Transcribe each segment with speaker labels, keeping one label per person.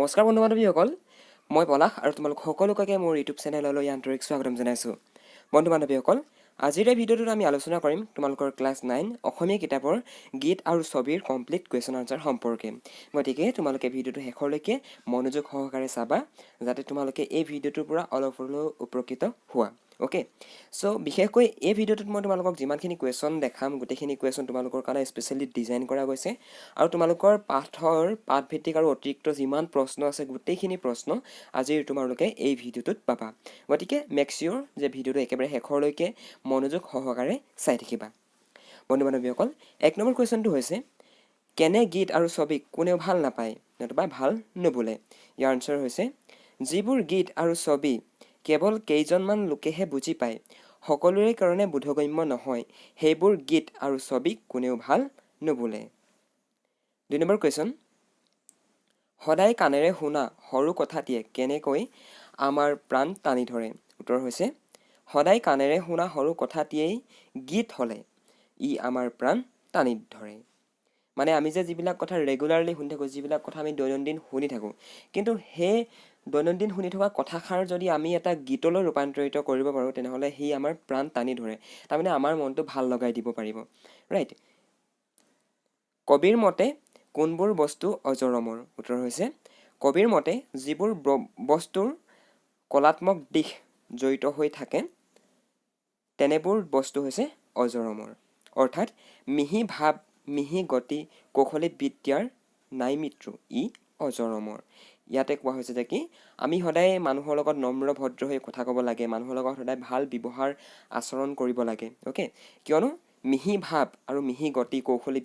Speaker 1: নমস্কাৰ বন্ধু বান্ধৱীসকল, মই পলাশ আৰু তোমালোক সকলোকে মোৰ ইউটিউব চেনেললৈ আন্তৰিক স্বাগতম জনাইছোঁ। বন্ধু বান্ধৱীসকল, আজিৰ এই ভিডিঅ'টোত আমি আলোচনা কৰিম তোমালোকৰ ক্লাছ 9 অসমীয়া কিতাপৰ গীত আৰু ছবিৰ কমপ্লিট কুৱেশ্যন আনচাৰ সম্পৰ্কে। গতিকে তোমালোকে ভিডিঅ'টো শেষলৈকে মনোযোগ সহকাৰে চাবা, যাতে তোমালোকে এই ভিডিঅ'টোৰ পৰা অলপ হ'লেও উপকৃত হোৱা। অ'কে, চ' বিশেষকৈ এই ভিডিঅ'টোত মই তোমালোকক যিমানখিনি কুৱেশ্যন দেখাম, গোটেইখিনি কুৱেশ্যন তোমালোকৰ কাৰণে স্পেচিয়েলি ডিজাইন কৰা গৈছে আৰু তোমালোকৰ পাঠভিত্তিক আৰু অতিৰিক্ত যিমান প্ৰশ্ন আছে গোটেইখিনি প্ৰশ্ন আজিৰ তোমালোকে এই ভিডিঅ'টোত পাবা। গতিকে মেক চিয়'ৰ যে ভিডিঅ'টো একেবাৰে শেষৰলৈকে মনোযোগ সহকাৰে চাই থাকিবা। বন্ধু বান্ধৱীসকল, 1 নম্বৰ কুৱেশ্যনটো হৈছে, কেনে গীত আৰু ছবিক কোনেও ভাল নাপায় নতুবা ভাল নুবোলে? ইয়াৰ আনচাৰ হৈছে, যিবোৰ গীত আৰু ছবি কেৱল কেইজনমান লোকেহে বুজি পায়, সকলোৰে কাৰণে বোধগম্য নহয়, সেইবোৰ গীত আৰু ছবিক কোনেও ভাল নুবোলে। 2 নম্বৰ কুৱেশ্যন, সদায় কাণেৰে শুনা সৰু কথাটিয়ে কেনেকৈ আমাৰ প্ৰাণ টানি ধৰে? উত্তৰ হৈছে, সদায় কাণেৰে শুনা সৰু কথাটিয়েই গীত হ'লে ই আমাৰ প্ৰাণ টানি ধৰে। মানে আমি যে যিবিলাক কথা ৰেগুলাৰলি শুনি থাকোঁ, যিবিলাক কথা আমি দৈনন্দিন শুনি থাকোঁ, কিন্তু সেই দৈনন্দিন শুনি থকা কথাষাৰ যদি আমি এটা গীতলৈ ৰূপান্তৰিত কৰিব পাৰোঁ, তেনেহ'লে সি আমাৰ প্ৰাণ টানি ধৰে, তাৰমানে আমাৰ মনটো ভাল লগাই দিব পাৰিব। ৰাইট। কবিৰ মতে কোনবোৰ বস্তু অজৰ অমৰ? উত্তৰ হৈছে, কবিৰ মতে যিবোৰ বস্তুৰ কলাত্মক দিশ জড়িত হৈ থাকে তেনেবোৰ বস্তু হৈছে অজৰ অমৰ। অৰ্থাৎ মিহি ভাৱ, মিহি গতি, কৌশলী বিদ্যাৰ নাই মৃত্যু, ই অজৰ অমৰ। ইয়াতে কোৱা হৈছে যে কি, আমি সদায় মানুহৰ লগত নম্ৰ ভদ্ৰ হৈ কথা ক'ব লাগে, মানুহৰ লগত সদায় ভাল ব্যৱহাৰ আচৰণ কৰিব লাগে। অ'কে, কিয়নো মিহি ভাৱ আৰু মিহি গতি, কৌশলী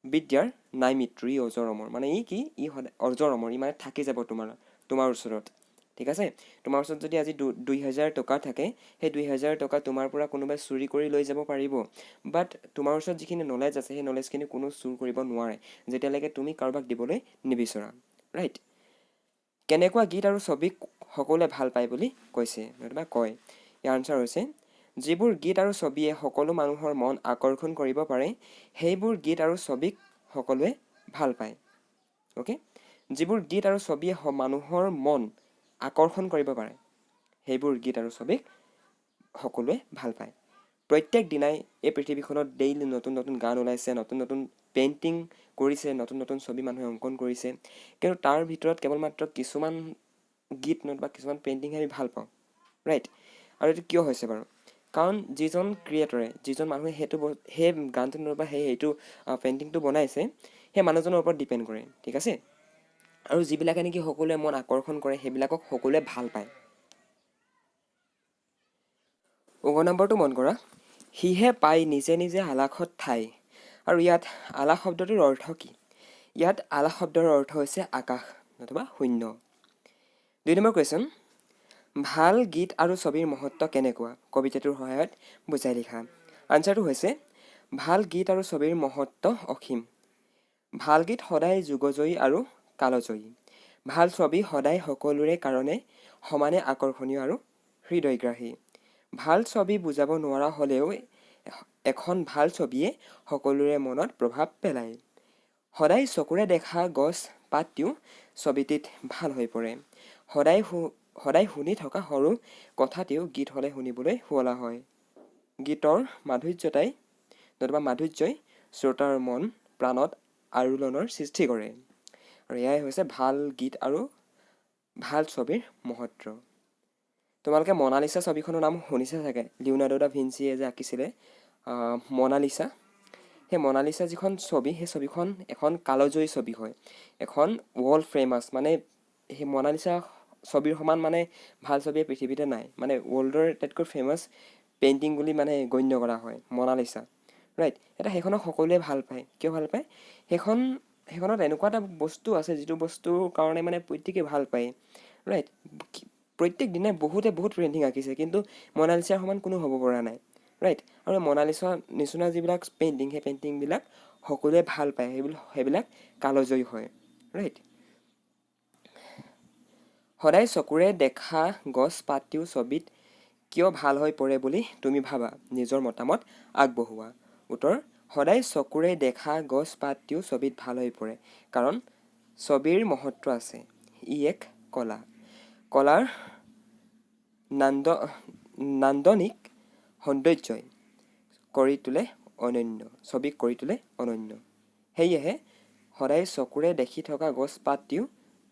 Speaker 1: বিদ্যাৰ নাই মৃত্যু, ই অজৰ অমৰ। মানে ই কি, ই সদায় অজৰ অমৰ, ই মানে থাকি যাব তোমাৰ ওচৰত। ঠিক আছে, তোমাৰ ওচৰত যদি আজি 2000 টকা থাকে, সেই 2000 টকা তোমাৰ পৰা কোনোবাই চুৰি কৰি লৈ যাব পাৰিব, বাট তোমাৰ ওচৰত যিখিনি নলেজ আছে সেই নলেজখিনি কোনো চুৰ কৰিব নোৱাৰে, যেতিয়ালৈকে তুমি কাৰোবাক দিবলৈ নিবিচৰা। ৰাইট। কেনেকুৱা গীত আৰু ছবিক সকলোৱে ভাল পায় বুলি কৈছে নতুবা কয়? ইয়াৰ আনচাৰ হৈছে, যিবোৰ গীত আৰু ছবিয়ে সকলো মানুহৰ মন আকৰ্ষণ কৰিব পাৰে, সেইবোৰ গীত আৰু ছবিক সকলোৱে ভাল পায়। অ'কে, যিবোৰ গীত আৰু ছবিয়ে মানুহৰ মন আকৰ্ষণ কৰিব পাৰে, সেইবোৰ গীত আৰু ছবিক সকলোৱে ভাল পায়। প্ৰত্যেক দিনাই এই পৃথিৱীখনত ডেইলি নতুন নতুন গান ওলাইছে, নতুন নতুন পেইণ্টিং কৰিছে, নতুন নতুন ছবি মানুহে অংকন কৰিছে, কিন্তু তাৰ ভিতৰত কেৱল মাত্ৰ কিছুমান গীত নতুবা কিছুমান পেইণ্টিংহে আমি ভাল পাওঁ। ৰাইট। আৰু এইটো কিয় হৈছে বাৰু? কাৰণ যিজন ক্ৰিয়েটৰে, যিজন মানুহে সেই গানটো নতুবা সেইটো পেইণ্টিংটো বনাইছে, সেই মানুহজনৰ ওপৰত ডিপেণ্ড কৰে। ঠিক আছে, আৰু যিবিলাকে নেকি সকলোৱে মন আকৰ্ষণ কৰে, সেইবিলাকক সকলোৱে ভাল পায়। 9 নম্বৰটো মন কৰা, সিহে পায় নিজে নিজে আলাসত ঠাই। আৰু ইয়াত আলাস শব্দটোৰ অৰ্থ কি? ইয়াত আলাস শব্দৰ অৰ্থ হৈছে আকাশ নতুবা শূন্য। 2 নম্বৰ কুৱেশ্যন, ভাল গীত আৰু ছবিৰ মহত্ব কেনেকুৱা? কবিতাটোৰ সহায়ত বুজাই লিখা। আনচাৰটো হৈছে, ভাল গীত আৰু ছবিৰ মহত্ব অসীম। ভাল গীত সদায় যুগজয়ী আৰু কালজয়ী। ভাল ছবি সদায় সকলোৰে কাৰণে সমানে আকৰ্ষণীয় আৰু হৃদয়গ্ৰাহী। ভাল ছবি বুজাব নোৱাৰা হ'লেও এখন ভাল ছবিয়ে সকলোৰে মনত প্ৰভাৱ পেলায়। সদায় চকুৰে দেখা গছ পাতটিও ছবিটিত ভাল হৈ পৰে। সদায় শুনি থকা সৰু কথাটিও গীত হ'লে শুনিবলৈ শুৱলা হয়। গীতৰ মাধুৰ্যই শ্ৰোতাৰ মন প্ৰাণত আলোড়নৰ সৃষ্টি কৰে। আৰু এয়াই হৈছে ভাল গীত আৰু ভাল ছবিৰ মহত্ব। তোমালোকে মনালিছা ছবিখনৰ নাম শুনিছা চাগে, লিওনাৰ্ডো দা ভিঞ্চিয়ে যে আঁকিছিলে মনালিছা। সেই মনালিছা যিখন ছবি, সেই ছবিখন এখন কালজয়ী ছবি হয়, এখন ৱৰ্ল্ড ফেমাছ, মানে সেই মনালিছা ছবিৰ সমান মানে ভাল ছবি পৃথিৱীতে নাই, মানে ৱৰ্ল্ডৰ আটাইতকৈ ফেমাছ পেইণ্টিং বুলি মানে গণ্য কৰা হয় মনালিছা। ৰাইট। সেইখনক সকলোৱে ভাল পায়। কিয় ভাল পায়? সেইখনত এনেকুৱা এটা বস্তু আছে যিটো বস্তুৰ কাৰণে মানে প্ৰত্যেকেই ভাল পায়। ৰাইট। প্ৰত্যেক দিনাই বহুত পেইণ্টিং আঁকিছে, কিন্তু মনালিছাৰ সমান কোনো হ'ব পৰা নাই। ৰাইট। আৰু মনালিছা নিচিনা যিবিলাক পেইণ্টিং, সেই পেইণ্টিংবিলাক সকলোৱে ভাল পায়, সেইবিলাক কালজয়ী হয়। ৰাইট। সদায় চকুৰে দেখা গছ পাতটিও ছবিত কিয় ভাল হৈ পৰে বুলি তুমি ভাবা? নিজৰ মতামত আগবঢ়োৱা। উত্তৰ, সদায় চকুৰে দেখা গছ পাতটিও ছবিত ভাল হৈ পৰে, কাৰণ ছবিৰ মহত্ব আছে। ই এক কলা। কলাৰ নান্দনিক সৌন্দৰ্যই কৰি তোলে অনন্য। ছবিক কৰি তোলে অনন্য। সেয়েহে সদায় চকুৰে দেখি থকা গছ পাতটিও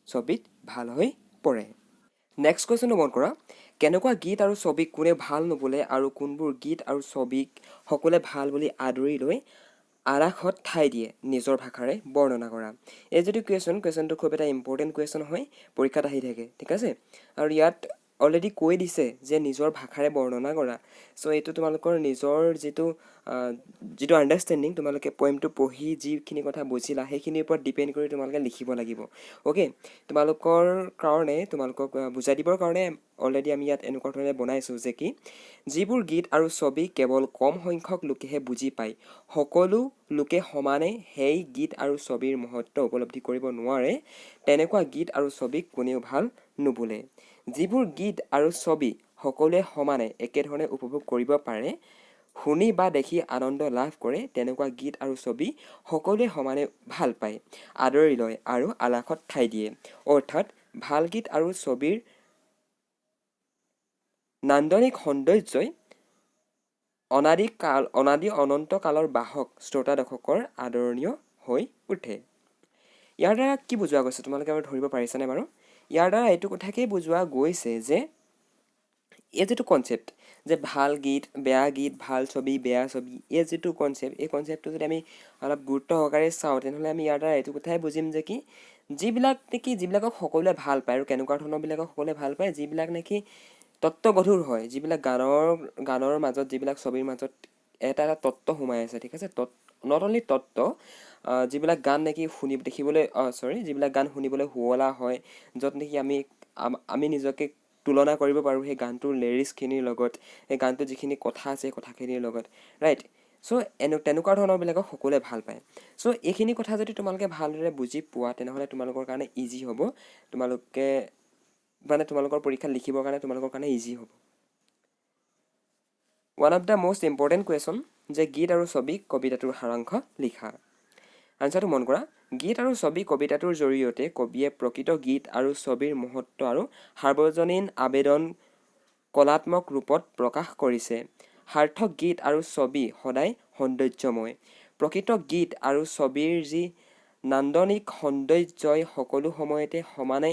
Speaker 1: ছবিত ভাল হৈ পৰে। নেক্সট কুৱেশ্যনটো মন কৰা। কেনেকুৱা গীত আৰু ছবিক কোনে ভাল নোবোলে আৰু কোনবোৰ গীত আৰু ছবিক সকলোৱে ভাল বুলি আদৰি লৈ আলাসত ঠাই দিয়ে নিজৰ ভাষাৰে বৰ্ণনা কৰা। এই যিটো কুৱেশ্যনটো খুব এটা ইম্পৰ্টেণ্ট কুৱেশ্যন হয়, পৰীক্ষাত আহি থাকে, ঠিক আছে। আৰু ইয়াত অলৰেডি কৈ দিছে যে নিজৰ ভাষাৰে বৰ্ণনা কৰা। চ' এইটো তোমালোকৰ নিজৰ যিটো আণ্ডাৰষ্টেণ্ডিং, তোমালোকে পইমটো পঢ়ি যিখিনি কথা বুজিলা সেইখিনিৰ ওপৰত ডিপেণ্ড কৰি তোমালোকে লিখিব লাগিব। অ'কে, তোমালোকৰ কাৰণে তোমালোকক বুজাই দিবৰ কাৰণে অলৰেডি আমি ইয়াত এনেকুৱা ধৰণে বনাইছোঁ যে কি যিবোৰ গীত আৰু ছবি কেৱল কম সংখ্যক লোকেহে বুজি পায়, সকলো লোকে সমানে সেই গীত আৰু ছবিৰ মহত্ব উপলব্ধি কৰিব নোৱাৰে, তেনেকুৱা গীত আৰু ছবিক কোনেও ভাল নোবোলে। যিবোৰ গীত আৰু ছবি সকলোৱে সমানে একেধৰণে উপভোগ কৰিব পাৰে, শুনি বা দেখি আনন্দ লাভ কৰে, তেনেকুৱা গীত আৰু ছবি সকলোৱে সমানে ভাল পায়, আদৰি লয় আৰু আলাসত ঠাই দিয়ে। অৰ্থাৎ ভাল গীত আৰু ছবিৰ নান্দনিক সৌন্দৰ্যই অনাদি অনন্ত কালৰ বাহক শ্ৰোতা দৰ্শকৰ আদৰণীয় হৈ উঠে। ইয়াৰ দ্বাৰা কি বুজোৱা গৈছে তোমালোকে বাৰু ধৰিব পাৰিছানে বাৰু? ইয়াৰ দ্বাৰা এইটো কথাকেই বুজোৱা গৈছে যে এই যিটো কনচেপ্ট যে ভাল গীত, বেয়া গীত, ভাল ছবি, বেয়া ছবি, এই যিটো কনচেপ্ট, এই কনচেপ্টটো যদি আমি অলপ গুৰুত্ব সহকাৰে চাওঁ, তেনেহ'লে আমি ইয়াৰ দ্বাৰা এইটো কথাই বুজিম যে কি যিবিলাকক সকলোৱে ভাল পায় আৰু কেনেকুৱা ধৰণৰবিলাকক সকলোৱে ভাল পায়, যিবিলাক নেকি তত্ত্বগধুৰ হয়, যিবিলাক গানৰ মাজত, যিবিলাক ছবিৰ মাজত এটা তত্ত্ব সোমাই আছে, ঠিক আছে। নট অনলি তত্ত্ব, যিবিলাক গান নেকি যিবিলাক গান শুনিবলৈ শুৱলা হয়, য'ত নেকি আমি নিজকে তুলনা কৰিব পাৰোঁ সেই গানটোৰ লিৰিক্সখিনিৰ লগত, সেই গানটোৰ যিখিনি কথা আছে সেই কথাখিনিৰ লগত, ৰাইট। চ' তেনেকুৱা ধৰণৰবিলাকক সকলোৱে ভাল পায়। চ' এইখিনি কথা যদি তোমালোকে ভালদৰে বুজি পোৱা, তেনেহ'লে তোমালোকৰ কাৰণে ইজি হ'ব। তোমালোকৰ পৰীক্ষাত লিখিবৰ কাৰণে তোমালোকৰ কাৰণে ইজি হ'ব। One of the most important question যে গীত আৰু ছবি কবিতাটোৰ সাৰাংশ লিখা। আনচাৰটো মন কৰা। গীত আৰু ছবি কবিতাটোৰ জৰিয়তে কবিয়ে প্ৰকৃত গীত আৰু ছবিৰ মহত্ব আৰু সাৰ্বজনীন আবেদন কলাত্মক ৰূপত প্ৰকাশ কৰিছে। সাৰ্থক গীত আৰু ছবি সদায় সৌন্দৰ্যময়। প্ৰকৃত গীত আৰু ছবিৰ যি নান্দনিক সৌন্দৰ্যই সকলো সময়তে সমানে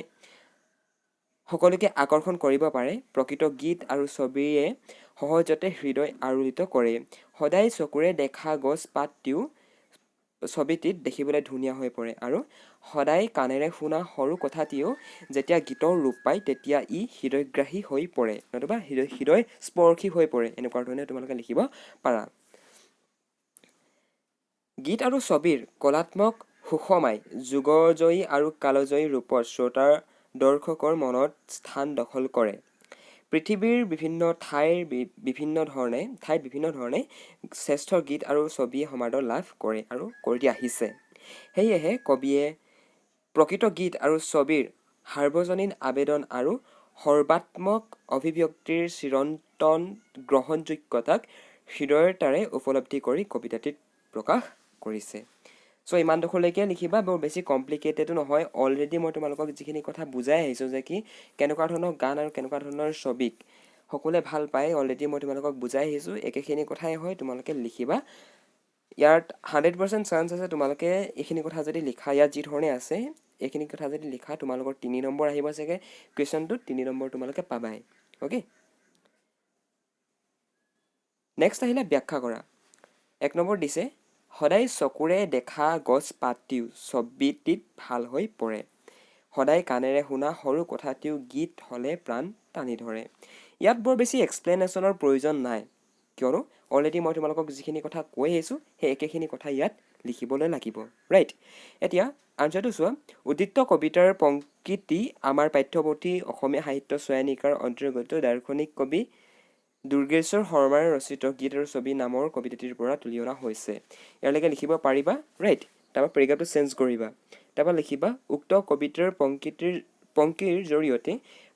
Speaker 1: সকলোকে আকৰ্ষণ কৰিব পাৰে। প্ৰকৃত গীত আৰু ছবিয়ে সহজতে হৃদয় আলোড়িত কৰে। সদায় চকুৰে দেখা গছ পাতটিও ছবিটিত দেখিবলৈ ধুনীয়া হৈ পৰে আৰু সদায় কাণেৰে শুনা সৰু কথাটিও যেতিয়া গীতৰ ৰূপ পায় তেতিয়া ই হৃদয়গ্ৰাহী হৈ পৰে, নতুবা হৃদয় স্পৰ্শী হৈ পৰে। এনেকুৱা ধৰণে তোমালোকে লিখিব পাৰা। গীত আৰু ছবিৰ কলাত্মক সুষমাই যুগজয়ী আৰু কালজয়ী ৰূপত শ্ৰোতাৰ দৰ্শকৰ মনত স্থান দখল কৰে। পৃথিৱীৰ বিভিন্ন ঠাইত বিভিন্ন ধৰণে শ্ৰেষ্ঠ গীত আৰু ছবিয়ে সমাদৰ লাভ কৰে আৰু কৰি আহিছে। সেয়েহে কবিয়ে প্ৰকৃত গীত আৰু ছবিৰ সাৰ্বজনীন আবেদন আৰু সৰ্বাত্মক অভিব্যক্তিৰ চিৰন্তন গ্ৰহণযোগ্যতাক হৃদয়তাৰে উপলব্ধি কৰি কবিতাটিত প্ৰকাশ কৰিছে। চ' ইমানডোখৰলৈকে লিখিবা, বৰ বেছি কমপ্লিকেটেডো নহয়। অলৰেডি মই তোমালোকক যিখিনি কথা বুজাই আহিছোঁ যে কি কেনেকুৱা ধৰণৰ গান আৰু কেনেকুৱা ধৰণৰ ছবিক সকলোৱে ভাল পায়, অলৰেডি মই তোমালোকক বুজাই আহিছোঁ। একেখিনি কথাই হয়, তোমালোকে লিখিবা। ইয়াত 100% চান্স আছে তোমালোকে এইখিনি কথা যদি লিখা, ইয়াত যি ধৰণে আছে এইখিনি কথা যদি লিখা, তোমালোকৰ 3 নম্বৰ আহিব চাগে কুৱেশ্যনটোত, 3 নম্বৰ তোমালোকে পাবাই। অ'কে, নেক্সট আহিলে ব্যাখ্যা কৰা। 1 নম্বৰ দিছে, সদায় চকুৰে দেখা গছ পাতটিও ছবিটিত ভাল হৈ পৰে। সদায় কাণেৰে শুনা সৰু কথাটিও গীত হ'লে প্ৰাণ টানি ধৰে। ইয়াত বৰ বেছি এক্সপ্লেনেশ্যনৰ প্ৰয়োজন নাই, কিয়নো অলৰেডি মই তোমালোকক যিখিনি কথা কৈ আহিছোঁ সেই একেখিনি কথা ইয়াত লিখিবলৈ লাগিব, ৰাইট। এতিয়া আনচাৰটো চোৱা। উদ্দিষ্ট কবিতাৰ পংক্তিটি আমাৰ পাঠ্যপুথি অসমীয়া সাহিত্য চয়নিকাৰ অন্তৰ্গত দাৰ্শনিক কবি দুৰ্গেশ্বৰ শৰ্মাৰ ৰচিত গীত আৰু ছবি নামৰ কবিতাটিৰ পৰা তুলি অনা হৈছে। ইয়ালৈকে লিখিব পাৰিবা, ৰাইট। তাৰপৰা পেৰেগ্ৰাফটো চেঞ্জ কৰিবা, তাৰপৰা লিখিবা উক্ত কবিতাৰ পংক্তিৰ জৰিয়তে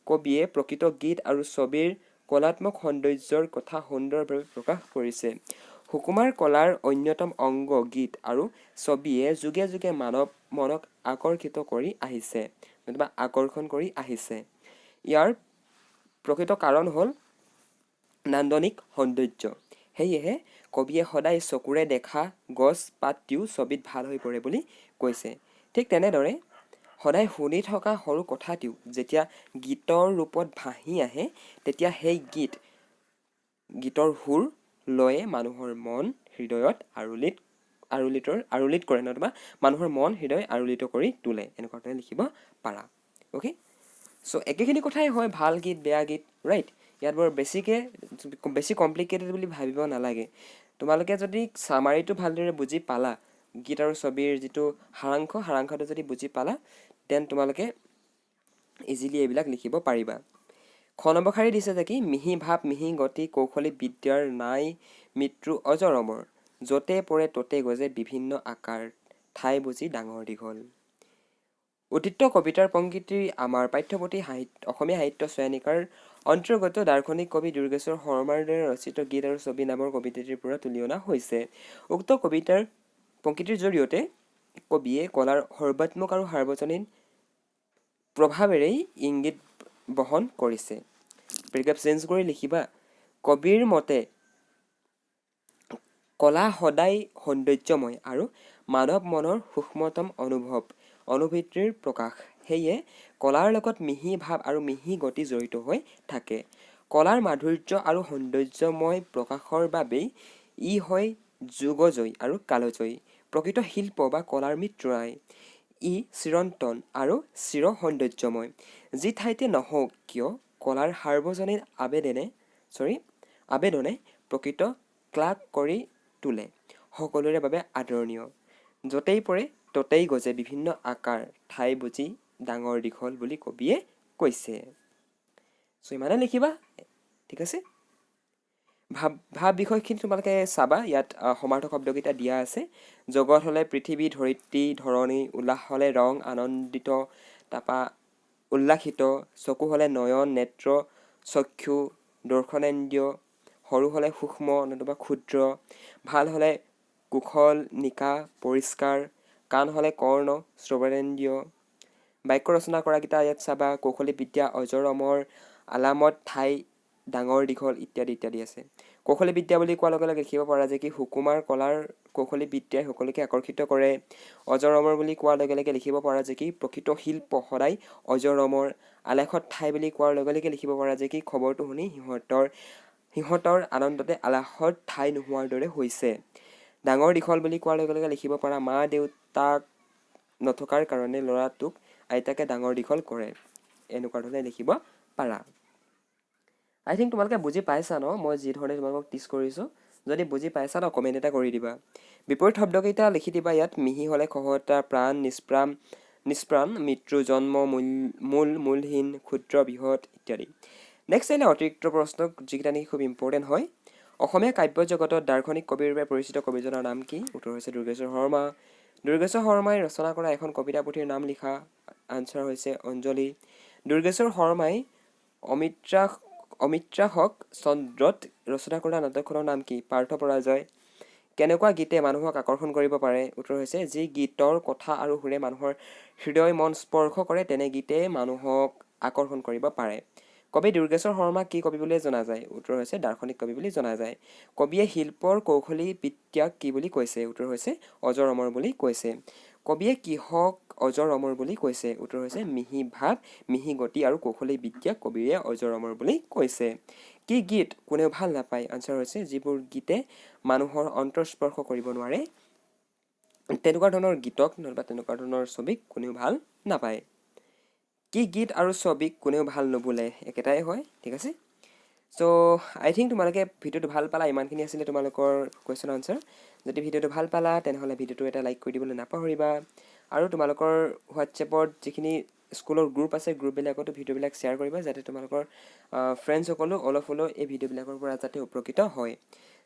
Speaker 1: কবিয়ে প্ৰকৃত গীত আৰু ছবিৰ কলাত্মক সৌন্দৰ্যৰ কথা সুন্দৰভাৱে প্ৰকাশ কৰিছে। সুকুমাৰ কলাৰ অন্যতম অংগ গীত আৰু ছবিয়ে যুগে যুগে মানৱ মনক আকৰ্ষিত কৰি আহিছে নতুবা আকৰ্ষণ কৰি আহিছে। ইয়াৰ প্ৰকৃত কাৰণ হ'ল নান্দনিক সৌন্দৰ্য। সেয়েহে কবিয়ে সদায় চকুৰে দেখা গছ পাতটিও ছবিত ভাল হৈ পৰে বুলি কৈছে। ঠিক তেনেদৰে সদায় শুনি থকা সৰু কথাটিও যেতিয়া গীতৰ ৰূপত ভাহি আহে তেতিয়া সেই গীতৰ সুৰ লয়ে মানুহৰ মন হৃদয়ত আৰুলিত কৰে নতুবা মানুহৰ মন হৃদয় আৰুলিত কৰি তোলে। এনেকুৱা ধৰণে লিখিব পাৰা। অ'কে, চ' একেখিনি কথাই হয় ভাল গীত বেয়া গীত, ৰাইট। ইয়াত বৰ বেছি কমপ্লিকেটেড বুলি ভাবিব নালাগে। তোমালোকে যদি চামাৰিটো ভালদৰে বুজি পালা, গীত আৰু ছবিৰ যিটো সাৰাংশটো যদি বুজি পালা, দেন তোমালোকে ইজিলি এইবিলাক লিখিব পাৰিবা। খ নম্বৰ শাৰী দিছে যে কি মিহি ভাৱ মিহি গতি কৌশলী বিদ্যাৰ নাই মৃত্যু অজৰমৰ য'তে পৰে ত'তে গজে বিভিন্ন আকাৰ ঠাই বুজি ডাঙৰ দীঘল। উদ্বৃত্ত কবিতাৰ পংক্তিটি আমাৰ পাঠ্যপুথি অসমীয়া সাহিত্য চয়নিকাৰ অন্তৰ্গত দাৰ্শনিক কবি দুৰ্গেশ্বৰ শৰ্মাৰ দ্বাৰা ৰচিত গীত আৰু ছবি নামৰ কবিতাটিৰ পৰা তুলি অনা হৈছে। উক্ত কবিতাৰ পংক্তিটিৰ জৰিয়তে কবিয়ে কলাৰ সৰ্বাত্মক আৰু সাৰ্বজনীন প্ৰভাৱেৰেই ইংগিত বহন কৰিছে। পেৰেগ্ৰাফ চেঞ্জ কৰি লিখিবা কবিৰ মতে কলা সদায় সৌন্দৰ্যময় আৰু মানৱ মনৰ সূক্ষ্মতম অনুভূতিৰ প্ৰকাশ। সেয়ে কলাৰ লগত মিহি ভাৱ আৰু মিহি গতি জড়িত হৈ থাকে। কলাৰ মাধুৰ্য আৰু সৌন্দৰ্যময় প্ৰকাশৰ বাবেই ই হয় যুগজয়ী আৰু কালজয়ী। প্ৰকৃত শিল্প বা কলাৰ মৃত্যু নাই। ই চিৰন্তন আৰু চিৰ সৌন্দৰ্যময়। যি ঠাইতে নহওক কিয় কলাৰ সাৰ্বজনীন আবেদনে প্ৰকৃত ক্লাক কৰি তোলে। সকলোৰে বাবে আদৰণীয়। য'তেই পৰে ত'তেই গজে বিভিন্ন আকাৰ ঠাই বুজি ডাঙৰ দীঘল বুলি কবিয়ে কৈছে। চ' ইমানে লিখিবা, ঠিক আছে। ভাৱ বিষয়খিনি তোমালোকে চাবা, ইয়াত সমাৰ্থক শব্দকেইটা দিয়া আছে। জগত হ'লে পৃথিৱী ধৰিত্ৰী ধৰণী, উল্লাস হ'লে ৰং আনন্দিত তাৰপা উল্লাসিত, চকু হ'লে নয়ন নেত্ৰ চক্ষু দৰ্শনেন্দ্ৰিয়, সৰু হ'লে সূক্ষ্ম নতুবা ক্ষুদ্ৰ, ভাল হ'লে কুশল নিকা পৰিষ্কাৰ, কাণ হ'লে কৰ্ণ শ্ৰৱণেন্দ্ৰিয়। বাক্য ৰচনা কৰাকেইটা ইয়াত চাবা কৌশলী বিদ্যা অজৰ অমৰ আলামত ঠাই ডাঙৰ দীঘল ইত্যাদি ইত্যাদি আছে। কৌশলী বিদ্যা বুলি কোৱাৰ লগে লগে লিখিব পৰা যে কি সুকুমাৰ কলাৰ কৌশলী বিদ্যাই সকলোকে আকৰ্ষিত কৰে। অজৰ অমৰ বুলি কোৱাৰ লগে লগে লিখিব পৰা যে কি প্ৰকৃত শিল্প সদায় অজৰ অমৰ। আলাসত ঠাই বুলি কোৱাৰ লগে লগে লিখিব পৰা যে কি খবৰটো শুনি সিহঁতৰ আনন্দতে আলাসত ঠাই নোহোৱাৰ দৰে হৈছে। ডাঙৰ দীঘল বুলি কোৱাৰ লগে লগে লিখিব পৰা মা দেউতাক নথকাৰ কাৰণে ল'ৰাটোক আইতাকে ডাঙৰ দীঘল কৰে। এনেকুৱা ধৰণে লিখিব পাৰা। আই থিংক তোমালোকে বুজি পাইছা ন মই যি ধৰণে তোমালোকক টিচ কৰিছোঁ। যদি বুজি পাইছা ন কমেণ্ট এটা কৰি দিবা। বিপৰীত শব্দকেইটা লিখি দিবা ইয়াত মিহি হ'লে খহটা প্ৰাণ নিষ্প্ৰাণ মৃত্যু জন্ম মূলহীন ক্ষুদ্ৰ বৃহৎ ইত্যাদি। নেক্সট আহিলে অতিৰিক্ত প্ৰশ্ন যিকেইটা নেকি খুব ইম্পৰ্টেণ্ট হয়। অসমীয়া কাব্য জগতত দাৰ্শনিক কবিৰ ৰূপে পৰিচিত কবিজনৰ নাম কি? উত্তৰ হৈছে দুৰ্গেশ্বৰ শৰ্মা। দুৰ্গেশ্বৰ শৰ্মাই ৰচনা কৰা এখন কবিতা পুথিৰ নাম লিখা। আনচাৰ হৈছে অঞ্জলি। দুৰ্গেশ্বৰ শৰ্মাই অমিত্ৰাসক চন্দ্ৰত ৰচনা কৰা নাটকখনৰ নাম কি? পাৰ্থ পৰাজয়। কেনেকুৱা গীতে মানুহক আকৰ্ষণ কৰিব পাৰে? উত্তৰ হৈছে যি গীতৰ কথা আৰু সুৰে মানুহৰ হৃদয় মন স্পৰ্শ কৰে তেনে গীতে মানুহক আকৰ্ষণ কৰিব পাৰে। কবি দুৰ্গেশ্বৰ শৰ্মাক কি কবি বুলিয়ে জনা যায়? উত্তৰ হৈছে দাৰ্শনিক কবি বুলি জনা যায়। কবিয়ে শিল্পৰ কৌশলী বিদ্যাক কি বুলি কৈছে? উত্তৰ হৈছে অজৰ অমৰ বুলি কৈছে। কবিয়ে কিহক অজৰ অমৰ বুলি কৈছে? উত্তৰ হৈছে মিহি ভাৱ মিহি গতি আৰু কৌশলী বিদ্যাক কবিয়ে অজৰ অমৰ বুলি কৈছে। কি গীত কোনেও ভাল নাপায়? আনচাৰ হৈছে যিবোৰ গীতে মানুহৰ অন্তৰস্পৰ্শ কৰিব নোৱাৰে তেনেকুৱা ধৰণৰ গীতক নহ'বা তেনেকুৱা ধৰণৰ ছবিক কোনেও ভাল নাপায়। কি গীত আৰু ছবিক কোনেও ভাল নুবুলে? একেটাই হয়, ঠিক আছে। চ' আই থিংক তোমালোকে ভিডিঅ'টো ভাল পালা। ইমানখিনি আছিলে তোমালোকৰ কুৱেশ্যন আনচাৰ। যদি ভিডিঅ'টো ভাল পালা তেনেহ'লে ভিডিঅ'টো এটা লাইক কৰি দিবলৈ নাপাহৰিবা। আৰু তোমালোকৰ হোৱাটছএপত যিখিনি স্কুলৰ গ্ৰুপ আছে গ্ৰুপবিলাকতো ভিডিঅ'বিলাক শ্বেয়াৰ কৰিবা যাতে তোমালোকৰ ফ্ৰেণ্ডছসকলো অলপ হ'লেও এই ভিডিঅ'বিলাকৰ পৰা যাতে উপকৃত হয়।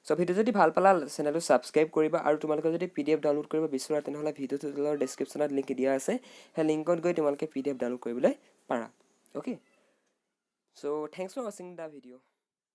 Speaker 1: চ' ভিডিঅ' যদি ভাল পালা চেনেলটো ছাবস্ক্ৰাইব কৰিবা। আৰু তোমালোকে যদি PDF ডাউনলোড কৰিব বিচৰা তেনেহ'লে ভিডিঅ'টোৰ ডেছক্ৰিপশ্যনত লিংক দিয়া আছে। সেই লিংকত গৈ তোমালোকে PDF ডাউনলোড কৰিবলৈ পাৰা। অ'কে, চ' থেংকছ ফৰ ৱাচিং দ্য ভিডিঅ'।